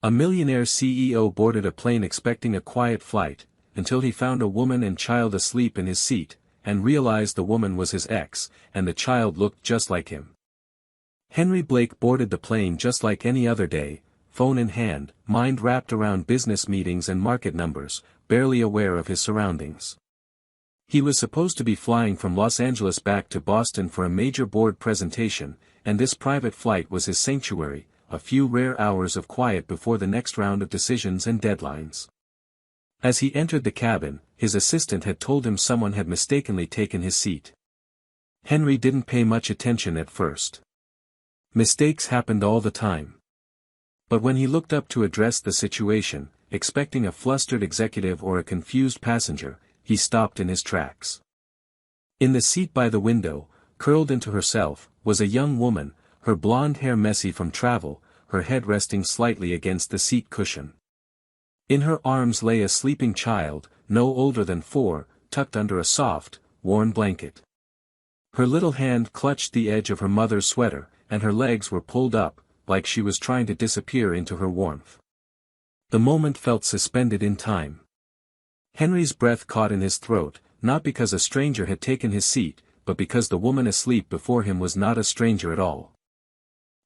A millionaire CEO boarded a plane expecting a quiet flight, until he found a woman and child asleep in his seat, and realized the woman was his ex, and the child looked just like him. Henry Blake boarded the plane just like any other day, phone in hand, mind wrapped around business meetings and market numbers, barely aware of his surroundings. He was supposed to be flying from Los Angeles back to Boston for a major board presentation, and this private flight was his sanctuary, a few rare hours of quiet before the next round of decisions and deadlines. As he entered the cabin, his assistant had told him someone had mistakenly taken his seat. Henry didn't pay much attention at first. Mistakes happened all the time. But when he looked up to address the situation, expecting a flustered executive or a confused passenger, he stopped in his tracks. In the seat by the window, curled into herself, was a young woman, her blonde hair messy from travel, her head resting slightly against the seat cushion. In her arms lay a sleeping child, no older than 4, tucked under a soft, worn blanket. Her little hand clutched the edge of her mother's sweater, and her legs were pulled up, like she was trying to disappear into her warmth. The moment felt suspended in time. Henry's breath caught in his throat, not because a stranger had taken his seat, but because the woman asleep before him was not a stranger at all.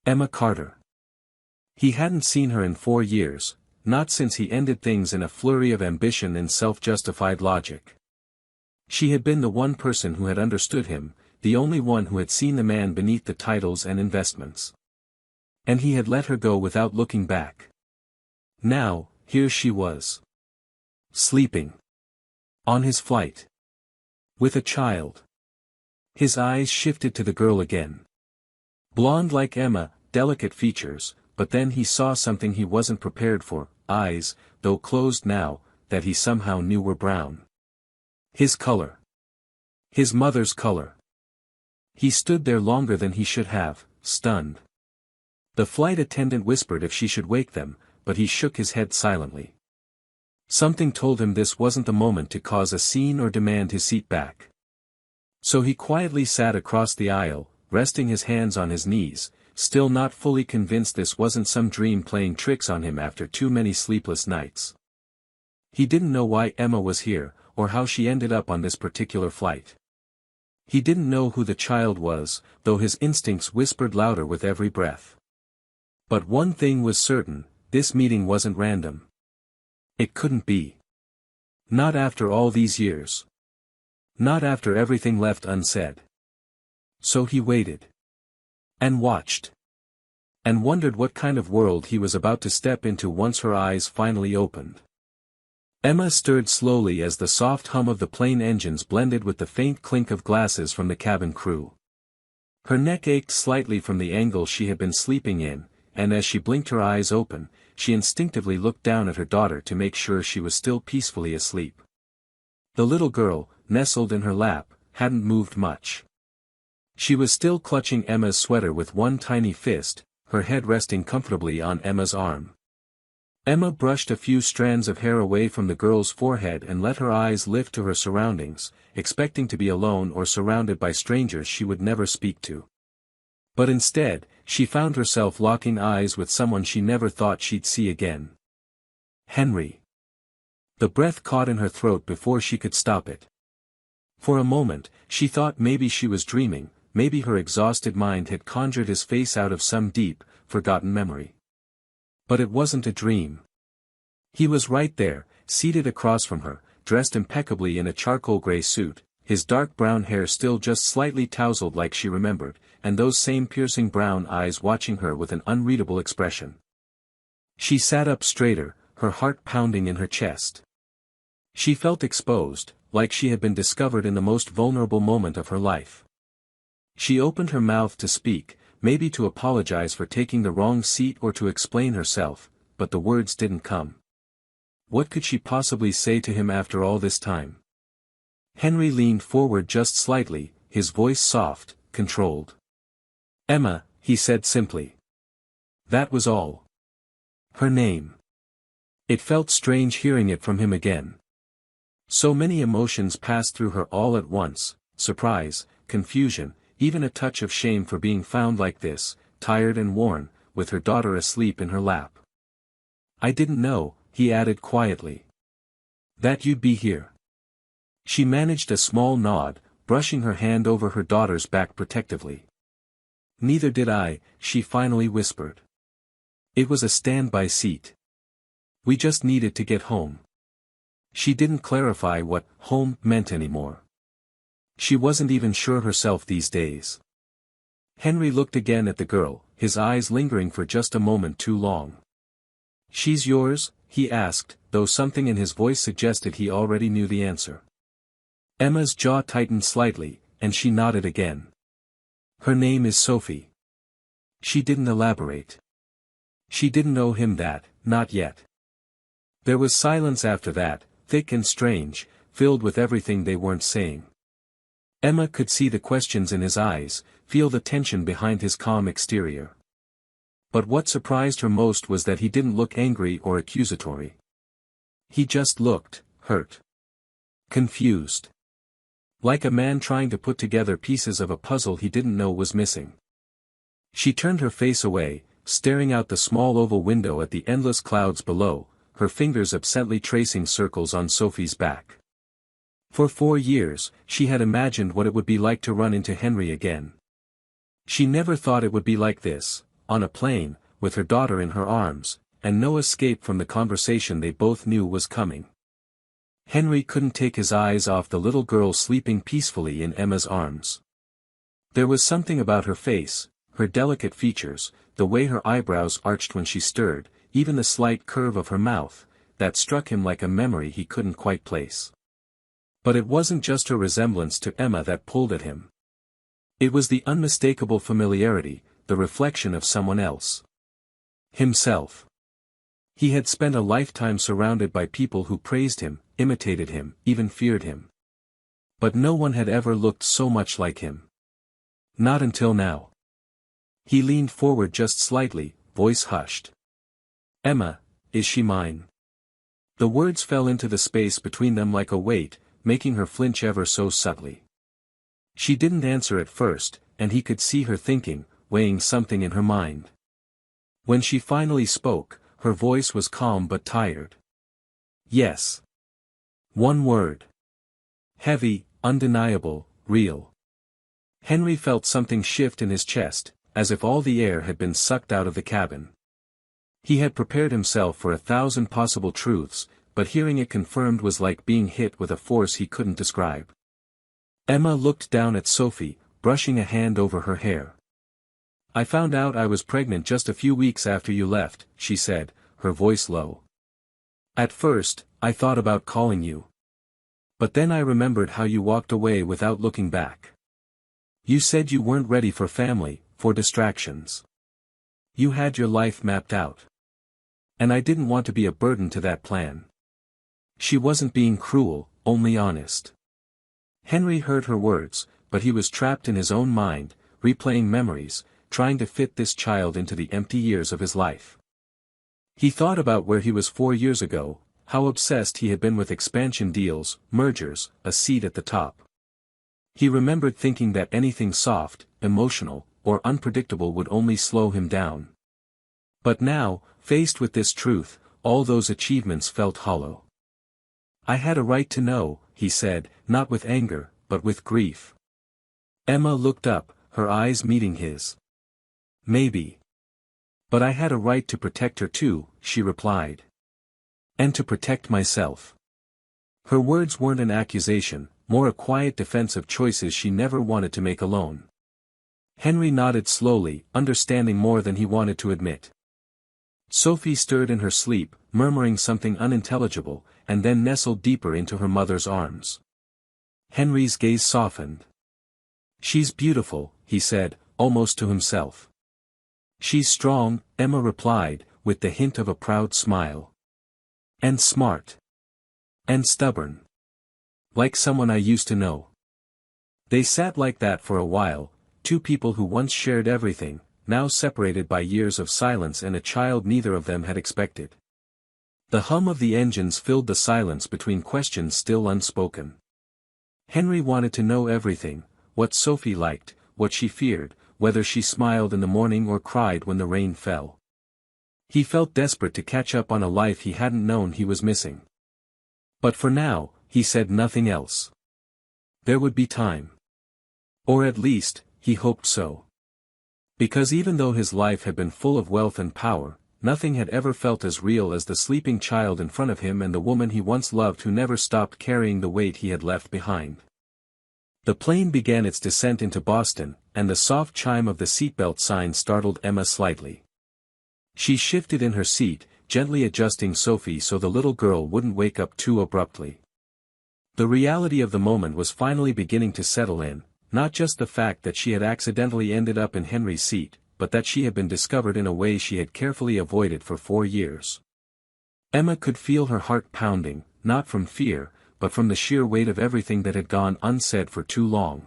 Emma Carter. He hadn't seen her in 4 years, not since he ended things in a flurry of ambition and self-justified logic. She had been the one person who had understood him, the only one who had seen the man beneath the titles and investments. And he had let her go without looking back. Now, here she was. Sleeping. On his flight. With a child. His eyes shifted to the girl again. Blonde like Emma, delicate features, but then he saw something he wasn't prepared for, eyes, though closed now, that he somehow knew were brown. His color. His mother's color. He stood there longer than he should have, stunned. The flight attendant whispered if she should wake them, but he shook his head silently. Something told him this wasn't the moment to cause a scene or demand his seat back. So he quietly sat across the aisle, resting his hands on his knees, still not fully convinced this wasn't some dream playing tricks on him after too many sleepless nights. He didn't know why Emma was here, or how she ended up on this particular flight. He didn't know who the child was, though his instincts whispered louder with every breath. But one thing was certain, this meeting wasn't random. It couldn't be. Not after all these years. Not after everything left unsaid. So he waited. And watched. And wondered what kind of world he was about to step into once her eyes finally opened. Emma stirred slowly as the soft hum of the plane engines blended with the faint clink of glasses from the cabin crew. Her neck ached slightly from the angle she had been sleeping in, and as she blinked her eyes open, she instinctively looked down at her daughter to make sure she was still peacefully asleep. The little girl, nestled in her lap, hadn't moved much. She was still clutching Emma's sweater with one tiny fist, her head resting comfortably on Emma's arm. Emma brushed a few strands of hair away from the girl's forehead and let her eyes lift to her surroundings, expecting to be alone or surrounded by strangers she would never speak to. But instead, she found herself locking eyes with someone she never thought she'd see again. Henry. The breath caught in her throat before she could stop it. For a moment, she thought maybe she was dreaming, maybe her exhausted mind had conjured his face out of some deep, forgotten memory. But it wasn't a dream. He was right there, seated across from her, dressed impeccably in a charcoal gray suit, his dark brown hair still just slightly tousled like she remembered, and those same piercing brown eyes watching her with an unreadable expression. She sat up straighter, her heart pounding in her chest. She felt exposed, like she had been discovered in the most vulnerable moment of her life. She opened her mouth to speak, maybe to apologize for taking the wrong seat or to explain herself, but the words didn't come. What could she possibly say to him after all this time? Henry leaned forward just slightly, his voice soft, controlled. "Emma," he said simply. That was all. Her name. It felt strange hearing it from him again. So many emotions passed through her all at once, surprise, confusion, even a touch of shame for being found like this, tired and worn, with her daughter asleep in her lap. I didn't know," he added quietly. "That you'd be here." She managed a small nod, brushing her hand over her daughter's back protectively. "Neither did I," she finally whispered. "It was a standby seat. We just needed to get home." She didn't clarify what home meant anymore. She wasn't even sure herself these days. Henry looked again at the girl, his eyes lingering for just a moment too long. "She's yours?" he asked, though something in his voice suggested he already knew the answer. Emma's jaw tightened slightly, and she nodded again. "Her name is Sophie." She didn't elaborate. She didn't owe him that, not yet. There was silence after that, thick and strange, filled with everything they weren't saying. Emma could see the questions in his eyes, feel the tension behind his calm exterior. But what surprised her most was that he didn't look angry or accusatory. He just looked hurt. Confused. Like a man trying to put together pieces of a puzzle he didn't know was missing. She turned her face away, staring out the small oval window at the endless clouds below, her fingers absently tracing circles on Sophie's back. For 4 years, she had imagined what it would be like to run into Henry again. She never thought it would be like this, on a plane, with her daughter in her arms, and no escape from the conversation they both knew was coming. Henry couldn't take his eyes off the little girl sleeping peacefully in Emma's arms. There was something about her face, her delicate features, the way her eyebrows arched when she stirred, even the slight curve of her mouth, that struck him like a memory he couldn't quite place. But it wasn't just her resemblance to Emma that pulled at him. It was the unmistakable familiarity, the reflection of someone else. Himself. He had spent a lifetime surrounded by people who praised him, imitated him, even feared him. But no one had ever looked so much like him. Not until now. He leaned forward just slightly, voice hushed. "Emma, is she mine?" The words fell into the space between them like a weight, making her flinch ever so subtly. She didn't answer at first, and he could see her thinking, weighing something in her mind. When she finally spoke, her voice was calm but tired. "Yes." One word. Heavy, undeniable, real. Henry felt something shift in his chest, as if all the air had been sucked out of the cabin. He had prepared himself for 1,000 possible truths, but hearing it confirmed was like being hit with a force he couldn't describe. Emma looked down at Sophie, brushing a hand over her hair. "I found out I was pregnant just a few weeks after you left," she said, her voice low. "At first, I thought about calling you. But then I remembered how you walked away without looking back. You said you weren't ready for family, for distractions. You had your life mapped out. And I didn't want to be a burden to that plan." She wasn't being cruel, only honest. Henry heard her words, but he was trapped in his own mind, replaying memories, trying to fit this child into the empty years of his life. He thought about where he was 4 years ago, how obsessed he had been with expansion deals, mergers, a seat at the top. He remembered thinking that anything soft, emotional, or unpredictable would only slow him down. But now, faced with this truth, all those achievements felt hollow. "I had a right to know," he said, not with anger, but with grief. Emma looked up, her eyes meeting his. "Maybe. But I had a right to protect her too," she replied. "And to protect myself." Her words weren't an accusation, more a quiet defense of choices she never wanted to make alone. Henry nodded slowly, understanding more than he wanted to admit. Sophie stirred in her sleep, murmuring something unintelligible, and then nestled deeper into her mother's arms. Henry's gaze softened. "She's beautiful," he said, almost to himself. "She's strong," Emma replied, with the hint of a proud smile. "And smart. And stubborn. Like someone I used to know." They sat like that for a while, two people who once shared everything, now separated by years of silence and a child neither of them had expected. The hum of the engines filled the silence between questions still unspoken. Henry wanted to know everything, what Sophie liked, what she feared, whether she smiled in the morning or cried when the rain fell. He felt desperate to catch up on a life he hadn't known he was missing. But for now, he said nothing else. There would be time. Or at least, he hoped so. Because even though his life had been full of wealth and power, nothing had ever felt as real as the sleeping child in front of him and the woman he once loved who never stopped carrying the weight he had left behind. The plane began its descent into Boston, and the soft chime of the seatbelt sign startled Emma slightly. She shifted in her seat, gently adjusting Sophie so the little girl wouldn't wake up too abruptly. The reality of the moment was finally beginning to settle in, not just the fact that she had accidentally ended up in Henry's seat, but that she had been discovered in a way she had carefully avoided for 4 years. Emma could feel her heart pounding, not from fear, but from the sheer weight of everything that had gone unsaid for too long.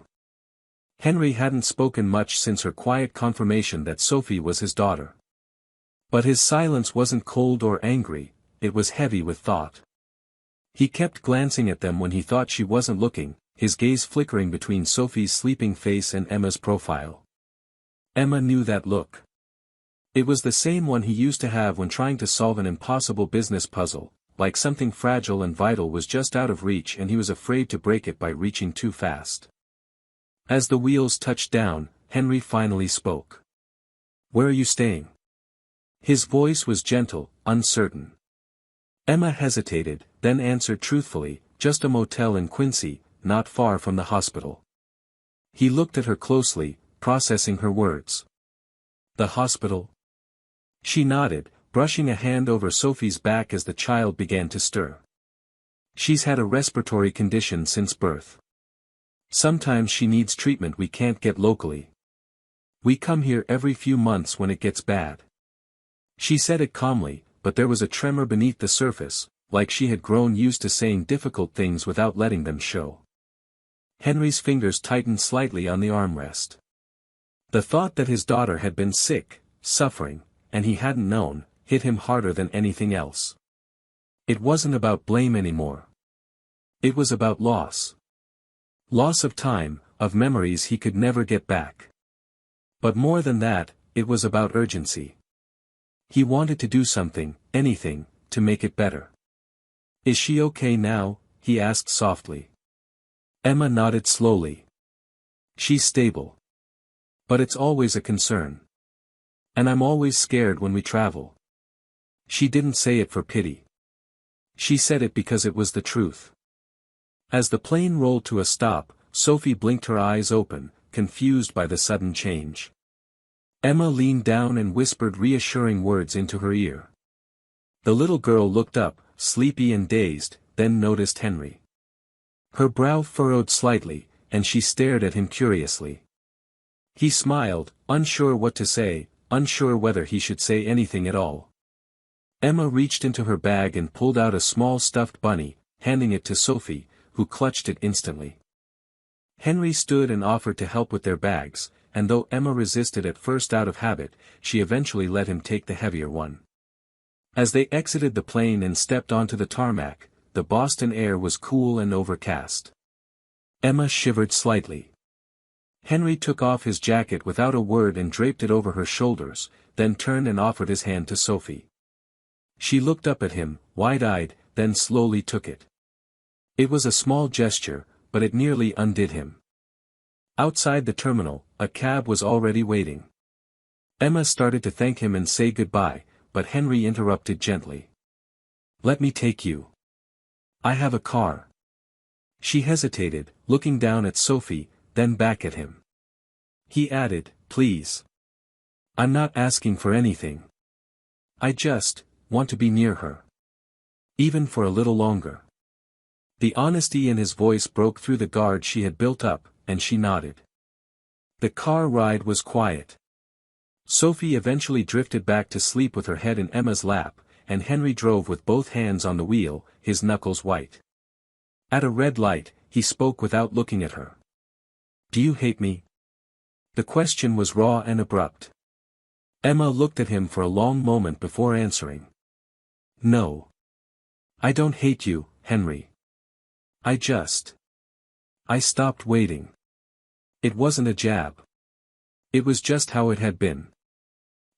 Henry hadn't spoken much since her quiet confirmation that Sophie was his daughter. But his silence wasn't cold or angry, it was heavy with thought. He kept glancing at them when he thought she wasn't looking, his gaze flickering between Sophie's sleeping face and Emma's profile. Emma knew that look. It was the same one he used to have when trying to solve an impossible business puzzle, like something fragile and vital was just out of reach and he was afraid to break it by reaching too fast. As the wheels touched down, Henry finally spoke. "Where are you staying?" His voice was gentle, uncertain. Emma hesitated, then answered truthfully, "Just a motel in Quincy, not far from the hospital." He looked at her closely, processing her words. "The hospital?" She nodded, brushing a hand over Sophie's back as the child began to stir. "She's had a respiratory condition since birth. Sometimes she needs treatment we can't get locally. We come here every few months when it gets bad." She said it calmly, but there was a tremor beneath the surface, like she had grown used to saying difficult things without letting them show. Henry's fingers tightened slightly on the armrest. The thought that his daughter had been sick, suffering, and he hadn't known, hit him harder than anything else. It wasn't about blame anymore. It was about loss. Loss of time, of memories he could never get back. But more than that, it was about urgency. He wanted to do something, anything, to make it better. "Is she okay now?" he asked softly. Emma nodded slowly. "She's stable. But it's always a concern. And I'm always scared when we travel." She didn't say it for pity. She said it because it was the truth. As the plane rolled to a stop, Sophie blinked her eyes open, confused by the sudden change. Emma leaned down and whispered reassuring words into her ear. The little girl looked up, sleepy and dazed, then noticed Henry. Her brow furrowed slightly, and she stared at him curiously. He smiled, unsure what to say, unsure whether he should say anything at all. Emma reached into her bag and pulled out a small stuffed bunny, handing it to Sophie, who clutched it instantly. Henry stood and offered to help with their bags, and though Emma resisted at first out of habit, she eventually let him take the heavier one. As they exited the plane and stepped onto the tarmac, the Boston air was cool and overcast. Emma shivered slightly. Henry took off his jacket without a word and draped it over her shoulders, then turned and offered his hand to Sophie. She looked up at him, wide-eyed, then slowly took it. It was a small gesture, but it nearly undid him. Outside the terminal, a cab was already waiting. Emma started to thank him and say goodbye, but Henry interrupted gently. "Let me take you. I have a car." She hesitated, looking down at Sophie, then back at him. He added, "Please. I'm not asking for anything. I just want to be near her. Even for a little longer." The honesty in his voice broke through the guard she had built up, and she nodded. The car ride was quiet. Sophie eventually drifted back to sleep with her head in Emma's lap, and Henry drove with both hands on the wheel, his knuckles white. At a red light, he spoke without looking at her. "Do you hate me?" The question was raw and abrupt. Emma looked at him for a long moment before answering. "No. I don't hate you, Henry. I stopped waiting. It wasn't a jab. It was just how it had been.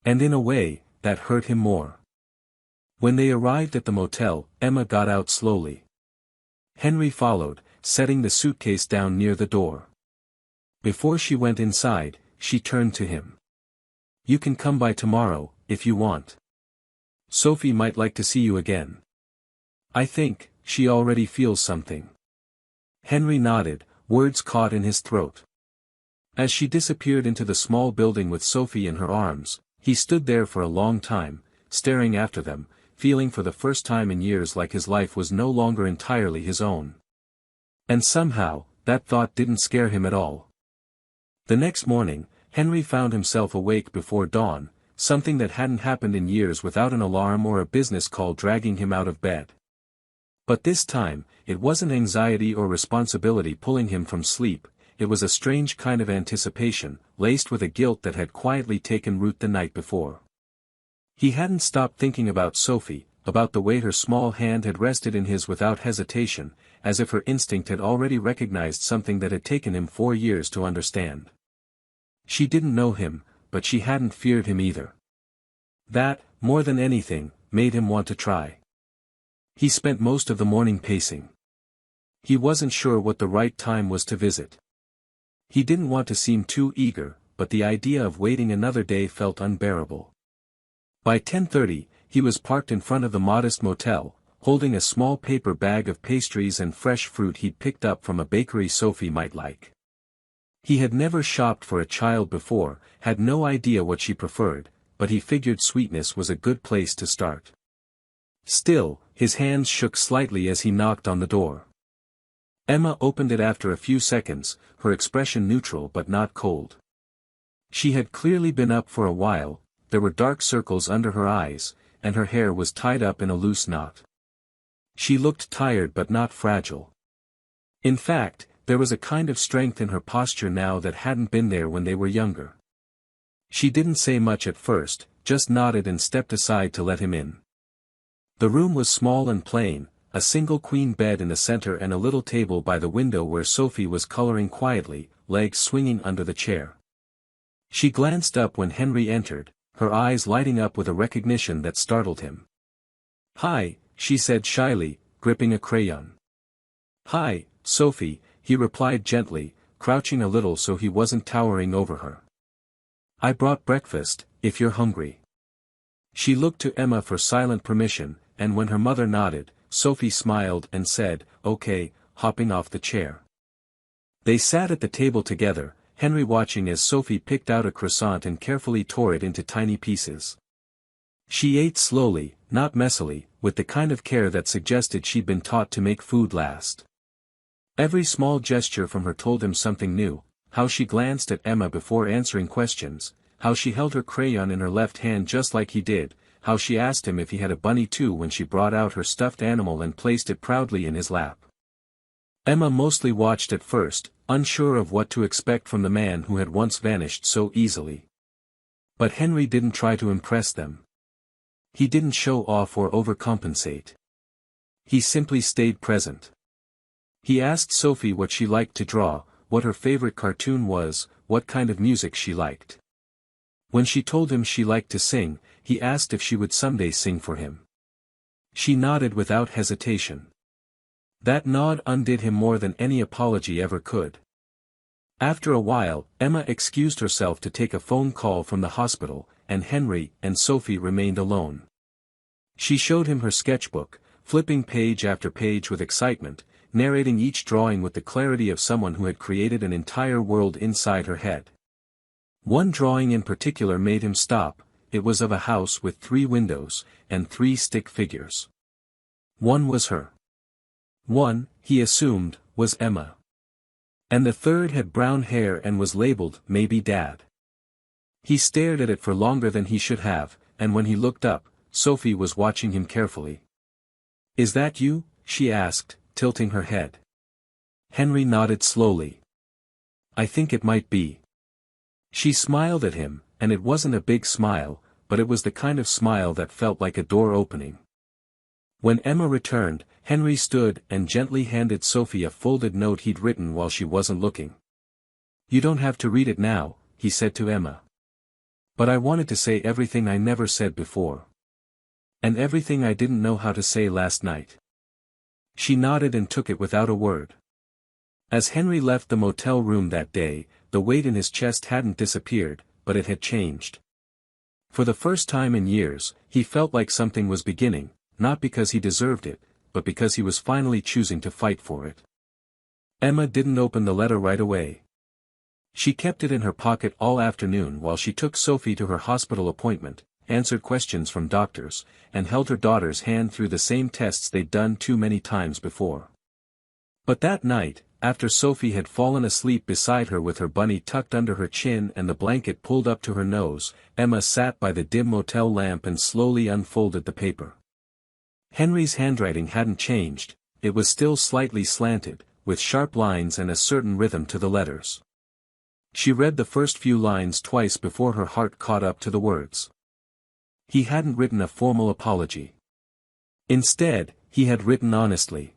And in a way, that hurt him more. When they arrived at the motel, Emma got out slowly. Henry followed, setting the suitcase down near the door. Before she went inside, she turned to him. "You can come by tomorrow, if you want. Sophie might like to see you again. I think, she already feels something." Henry nodded, words caught in his throat. As she disappeared into the small building with Sophie in her arms, he stood there for a long time, staring after them, feeling for the first time in years like his life was no longer entirely his own. And somehow, that thought didn't scare him at all. The next morning, Henry found himself awake before dawn, something that hadn't happened in years without an alarm or a business call dragging him out of bed. But this time, it wasn't anxiety or responsibility pulling him from sleep, it was a strange kind of anticipation, laced with a guilt that had quietly taken root the night before. He hadn't stopped thinking about Sophie, about the way her small hand had rested in his without hesitation, as if her instinct had already recognized something that had taken him 4 years to understand. She didn't know him, but she hadn't feared him either. That, more than anything, made him want to try. He spent most of the morning pacing. He wasn't sure what the right time was to visit. He didn't want to seem too eager, but the idea of waiting another day felt unbearable. By 10:30, he was parked in front of the modest motel, holding a small paper bag of pastries and fresh fruit he'd picked up from a bakery Sophie might like. He had never shopped for a child before, had no idea what she preferred, but he figured sweetness was a good place to start. Still, his hands shook slightly as he knocked on the door. Emma opened it after a few seconds, her expression neutral but not cold. She had clearly been up for a while, there were dark circles under her eyes, and her hair was tied up in a loose knot. She looked tired but not fragile. In fact, there was a kind of strength in her posture now that hadn't been there when they were younger. She didn't say much at first, just nodded and stepped aside to let him in. The room was small and plain, a single queen bed in the center and a little table by the window where Sophie was coloring quietly, legs swinging under the chair. She glanced up when Henry entered, her eyes lighting up with a recognition that startled him. "Hi," she said shyly, gripping a crayon. "Hi, Sophie," he replied gently, crouching a little so he wasn't towering over her. "I brought breakfast, if you're hungry." She looked to Emma for silent permission, and when her mother nodded, Sophie smiled and said, "Okay," hopping off the chair. They sat at the table together, Henry watching as Sophie picked out a croissant and carefully tore it into tiny pieces. She ate slowly, not messily, with the kind of care that suggested she'd been taught to make food last. Every small gesture from her told him something new, how she glanced at Emma before answering questions, how she held her crayon in her left hand just like he did, how she asked him if he had a bunny too when she brought out her stuffed animal and placed it proudly in his lap. Emma mostly watched at first, unsure of what to expect from the man who had once vanished so easily. But Henry didn't try to impress them. He didn't show off or overcompensate. He simply stayed present. He asked Sophie what she liked to draw, what her favorite cartoon was, what kind of music she liked. When she told him she liked to sing, he asked if she would someday sing for him. She nodded without hesitation. That nod undid him more than any apology ever could. After a while, Emma excused herself to take a phone call from the hospital, and Henry and Sophie remained alone. She showed him her sketchbook, flipping page after page with excitement, narrating each drawing with the clarity of someone who had created an entire world inside her head. One drawing in particular made him stop, it was of a house with 3 windows, and 3 stick figures. One was her. One, he assumed, was Emma. And the third had brown hair and was labeled, "Maybe Dad." He stared at it for longer than he should have, and when he looked up, Sophie was watching him carefully. "Is that you?" she asked, tilting her head. Henry nodded slowly. "I think it might be." She smiled at him, and it wasn't a big smile, but it was the kind of smile that felt like a door opening. When Emma returned, Henry stood and gently handed Sophie a folded note he'd written while she wasn't looking. "You don't have to read it now," he said to Emma. But I wanted to say everything I never said before. And everything I didn't know how to say last night. She nodded and took it without a word. As Henry left the motel room that day, the weight in his chest hadn't disappeared, but it had changed. For the first time in years, he felt like something was beginning, not because he deserved it, but because he was finally choosing to fight for it. Emma didn't open the letter right away. She kept it in her pocket all afternoon while she took Sophie to her hospital appointment, answered questions from doctors, and held her daughter's hand through the same tests they'd done too many times before. But that night, after Sophie had fallen asleep beside her with her bunny tucked under her chin and the blanket pulled up to her nose, Emma sat by the dim motel lamp and slowly unfolded the paper. Henry's handwriting hadn't changed, it was still slightly slanted, with sharp lines and a certain rhythm to the letters. She read the first few lines twice before her heart caught up to the words. He hadn't written a formal apology. Instead, he had written honestly.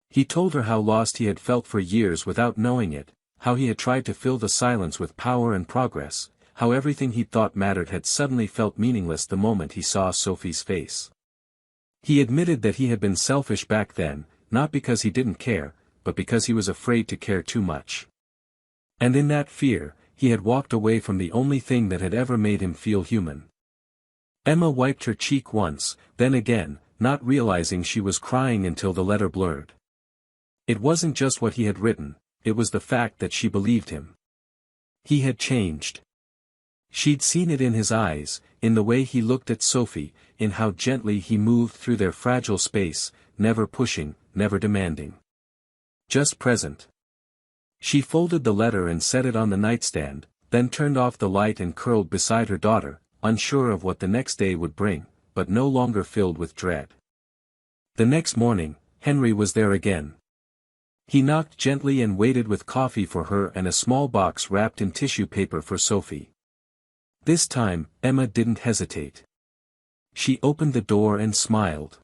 He told her how lost he had felt for years without knowing it, how he had tried to fill the silence with power and progress, how everything he'd thought mattered had suddenly felt meaningless the moment he saw Sophie's face. He admitted that he had been selfish back then, not because he didn't care, but because he was afraid to care too much. And in that fear, he had walked away from the only thing that had ever made him feel human. Emma wiped her cheek once, then again, not realizing she was crying until the letter blurred. It wasn't just what he had written, it was the fact that she believed him. He had changed. She'd seen it in his eyes, in the way he looked at Sophie, in how gently he moved through their fragile space, never pushing, never demanding. Just present. She folded the letter and set it on the nightstand, then turned off the light and curled beside her daughter, unsure of what the next day would bring, but no longer filled with dread. The next morning, Henry was there again. He knocked gently and waited with coffee for her and a small box wrapped in tissue paper for Sophie. This time, Emma didn't hesitate. She opened the door and smiled.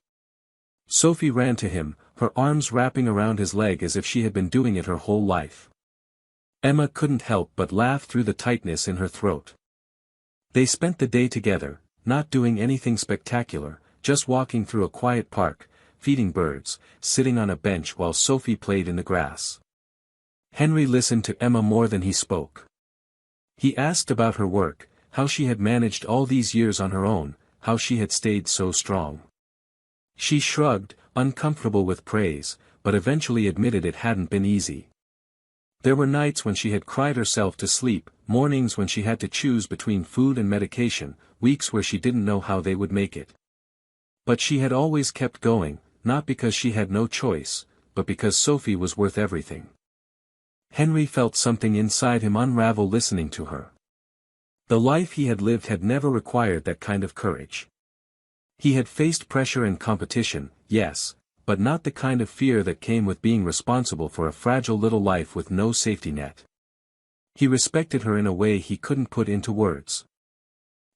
Sophie ran to him, her arms wrapping around his leg as if she had been doing it her whole life. Emma couldn't help but laugh through the tightness in her throat. They spent the day together, not doing anything spectacular, just walking through a quiet park, feeding birds, sitting on a bench while Sophie played in the grass. Henry listened to Emma more than he spoke. He asked about her work, how she had managed all these years on her own, how she had stayed so strong. She shrugged, uncomfortable with praise, but eventually admitted it hadn't been easy. There were nights when she had cried herself to sleep, mornings when she had to choose between food and medication, weeks where she didn't know how they would make it. But she had always kept going, not because she had no choice, but because Sophie was worth everything. Henry felt something inside him unravel listening to her. The life he had lived had never required that kind of courage. He had faced pressure and competition, yes, but not the kind of fear that came with being responsible for a fragile little life with no safety net. He respected her in a way he couldn't put into words.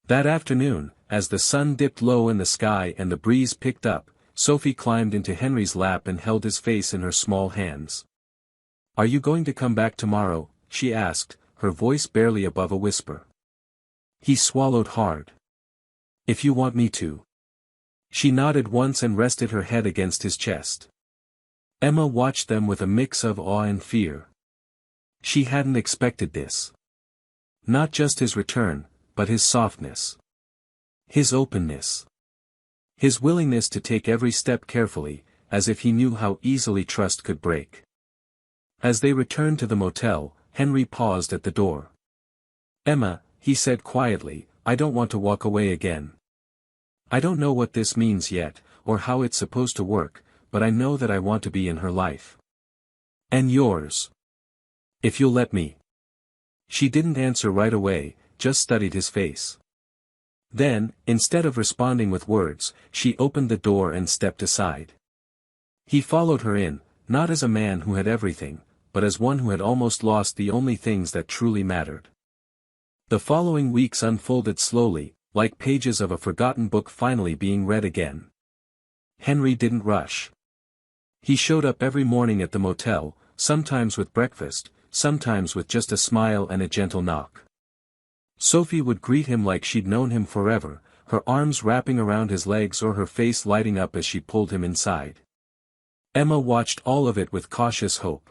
That afternoon, as the sun dipped low in the sky and the breeze picked up, Sophie climbed into Henry's lap and held his face in her small hands. "Are you going to come back tomorrow?" she asked, her voice barely above a whisper. He swallowed hard. "If you want me to." She nodded once and rested her head against his chest. Emma watched them with a mix of awe and fear. She hadn't expected this. Not just his return, but his softness. His openness. His willingness to take every step carefully, as if he knew how easily trust could break. As they returned to the motel, Henry paused at the door. "Emma," he said quietly, "I don't want to walk away again. I don't know what this means yet, or how it's supposed to work, but I know that I want to be in her life. And yours. If you'll let me." She didn't answer right away, just studied his face. Then, instead of responding with words, she opened the door and stepped aside. He followed her in, not as a man who had everything, but as one who had almost lost the only things that truly mattered. The following weeks unfolded slowly, like pages of a forgotten book finally being read again. Henry didn't rush. He showed up every morning at the motel, sometimes with breakfast, sometimes with just a smile and a gentle knock. Sophie would greet him like she'd known him forever, her arms wrapping around his legs or her face lighting up as she pulled him inside. Emma watched all of it with cautious hope.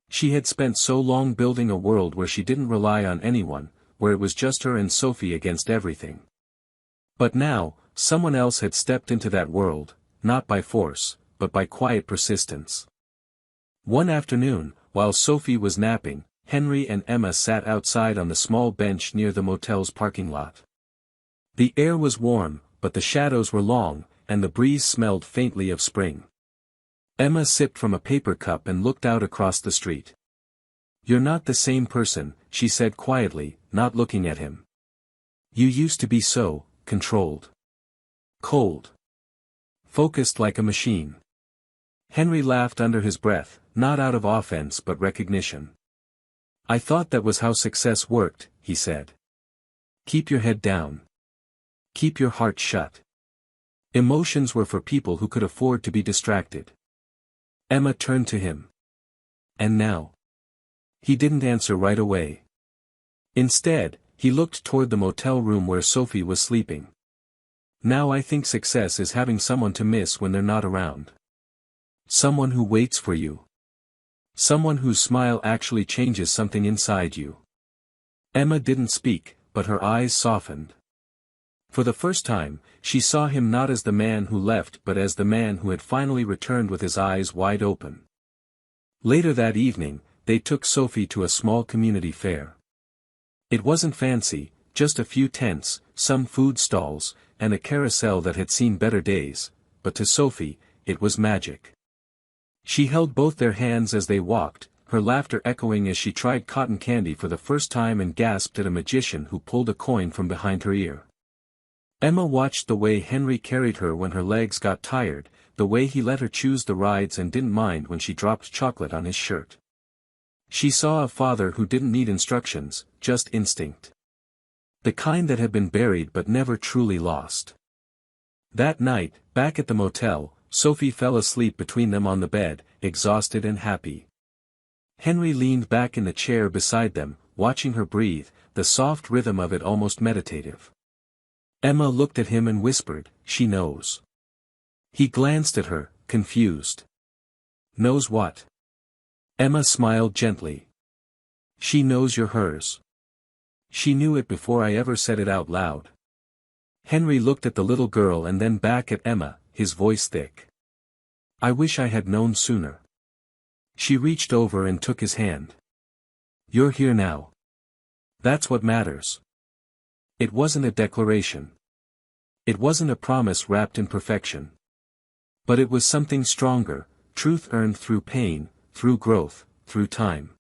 She had spent so long building a world where she didn't rely on anyone, where it was just her and Sophie against everything. But now, someone else had stepped into that world, not by force, but by quiet persistence. One afternoon, while Sophie was napping, Henry and Emma sat outside on the small bench near the motel's parking lot. The air was warm, but the shadows were long, and the breeze smelled faintly of spring. Emma sipped from a paper cup and looked out across the street. "You're not the same person," she said quietly, not looking at him. "You used to be so, controlled. Cold. Focused like a machine." Henry laughed under his breath, not out of offense but recognition. "I thought that was how success worked," he said. "Keep your head down. Keep your heart shut." Emotions were for people who could afford to be distracted. Emma turned to him. "And now?" He didn't answer right away. Instead, he looked toward the motel room where Sophie was sleeping. "Now I think success is having someone to miss when they're not around. Someone who waits for you. Someone whose smile actually changes something inside you." Emma didn't speak, but her eyes softened. For the first time, she saw him not as the man who left but as the man who had finally returned with his eyes wide open. Later that evening, they took Sophie to a small community fair. It wasn't fancy, just a few tents, some food stalls, and a carousel that had seen better days, but to Sophie, it was magic. She held both their hands as they walked, her laughter echoing as she tried cotton candy for the first time and gasped at a magician who pulled a coin from behind her ear. Emma watched the way Henry carried her when her legs got tired, the way he let her choose the rides and didn't mind when she dropped chocolate on his shirt. She saw a father who didn't need instructions, just instinct. The kind that had been buried but never truly lost. That night, back at the motel, Sophie fell asleep between them on the bed, exhausted and happy. Henry leaned back in the chair beside them, watching her breathe, the soft rhythm of it almost meditative. Emma looked at him and whispered, "She knows." He glanced at her, confused. "Knows what?" Emma smiled gently. "She knows you're hers. She knew it before I ever said it out loud." Henry looked at the little girl and then back at Emma, his voice thick. "I wish I had known sooner." She reached over and took his hand. "You're here now. That's what matters." It wasn't a declaration. It wasn't a promise wrapped in perfection. But it was something stronger, truth earned through pain, through growth, through time.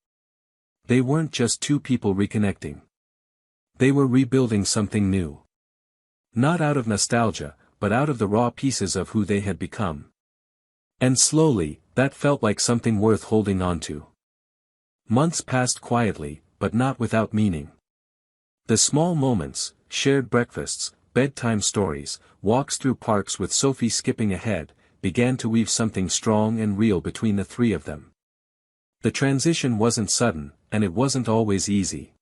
They weren't just two people reconnecting. They were rebuilding something new. Not out of nostalgia, but out of the raw pieces of who they had become. And slowly, that felt like something worth holding on to. Months passed quietly, but not without meaning. The small moments, shared breakfasts, bedtime stories, walks through parks with Sophie skipping ahead, began to weave something strong and real between the three of them. The transition wasn't sudden, and it wasn't always easy.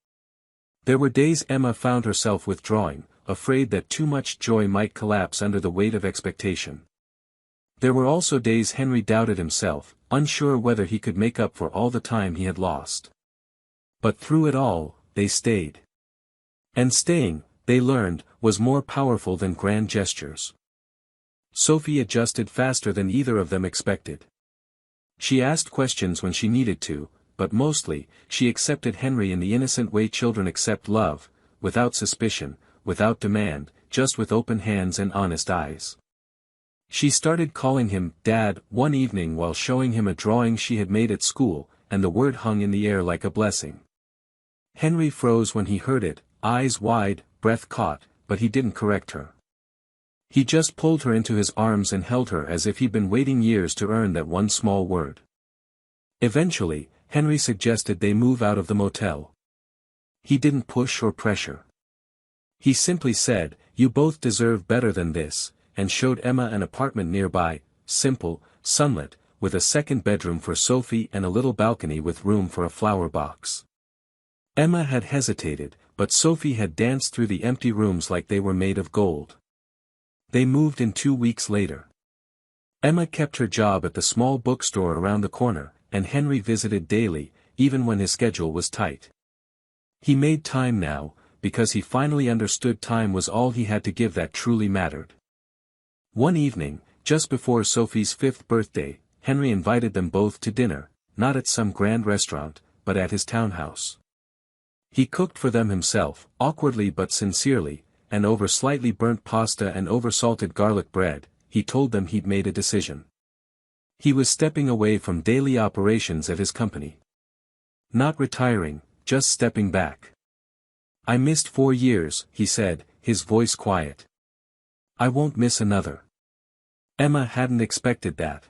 There were days Emma found herself withdrawing, afraid that too much joy might collapse under the weight of expectation. There were also days Henry doubted himself, unsure whether he could make up for all the time he had lost. But through it all, they stayed. And staying, they learned, was more powerful than grand gestures. Sophie adjusted faster than either of them expected. She asked questions when she needed to, but mostly, she accepted Henry in the innocent way children accept love, without suspicion, without demand, just with open hands and honest eyes. She started calling him Dad one evening while showing him a drawing she had made at school, and the word hung in the air like a blessing. Henry froze when he heard it, eyes wide, breath caught, but he didn't correct her. He just pulled her into his arms and held her as if he'd been waiting years to earn that one small word. Eventually, Henry suggested they move out of the motel. He didn't push or pressure. He simply said, "You both deserve better than this," and showed Emma an apartment nearby, simple, sunlit, with a second bedroom for Sophie and a little balcony with room for a flower box. Emma had hesitated, but Sophie had danced through the empty rooms like they were made of gold. They moved in 2 weeks later. Emma kept her job at the small bookstore around the corner, and Henry visited daily, even when his schedule was tight. He made time now, because he finally understood time was all he had to give that truly mattered. One evening, just before Sophie's 5th birthday, Henry invited them both to dinner, not at some grand restaurant, but at his townhouse. He cooked for them himself, awkwardly but sincerely, and over slightly burnt pasta and over-salted garlic bread, he told them he'd made a decision. He was stepping away from daily operations at his company. Not retiring, just stepping back. "I missed 4 years," he said, his voice quiet. "I won't miss another." Emma hadn't expected that.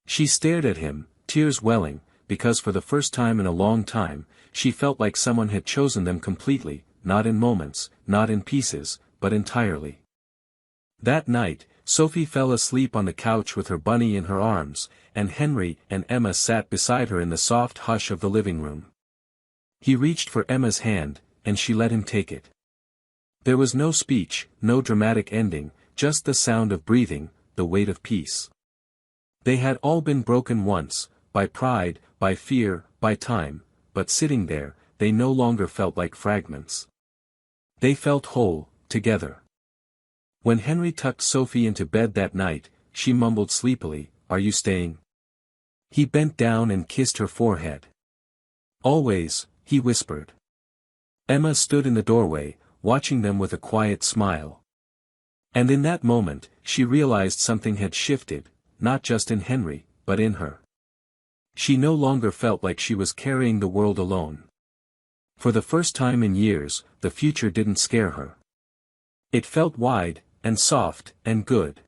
She stared at him, tears welling, because for the first time in a long time, she felt like someone had chosen them completely, not in moments, not in pieces, but entirely. That night, Sophie fell asleep on the couch with her bunny in her arms, and Henry and Emma sat beside her in the soft hush of the living room. He reached for Emma's hand, and she let him take it. There was no speech, no dramatic ending, just the sound of breathing, the weight of peace. They had all been broken once, by pride, by fear, by time, but sitting there, they no longer felt like fragments. They felt whole, together. When Henry tucked Sophie into bed that night, she mumbled sleepily, "Are you staying?" He bent down and kissed her forehead. "Always," he whispered. Emma stood in the doorway, watching them with a quiet smile. And in that moment, she realized something had shifted, not just in Henry, but in her. She no longer felt like she was carrying the world alone. For the first time in years, the future didn't scare her. It felt wide, and soft, and good.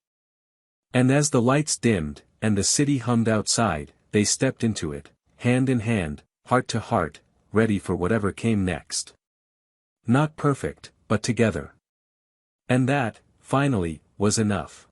And as the lights dimmed, and the city hummed outside, they stepped into it, hand in hand, heart to heart, ready for whatever came next. Not perfect, but together. And that, finally, was enough.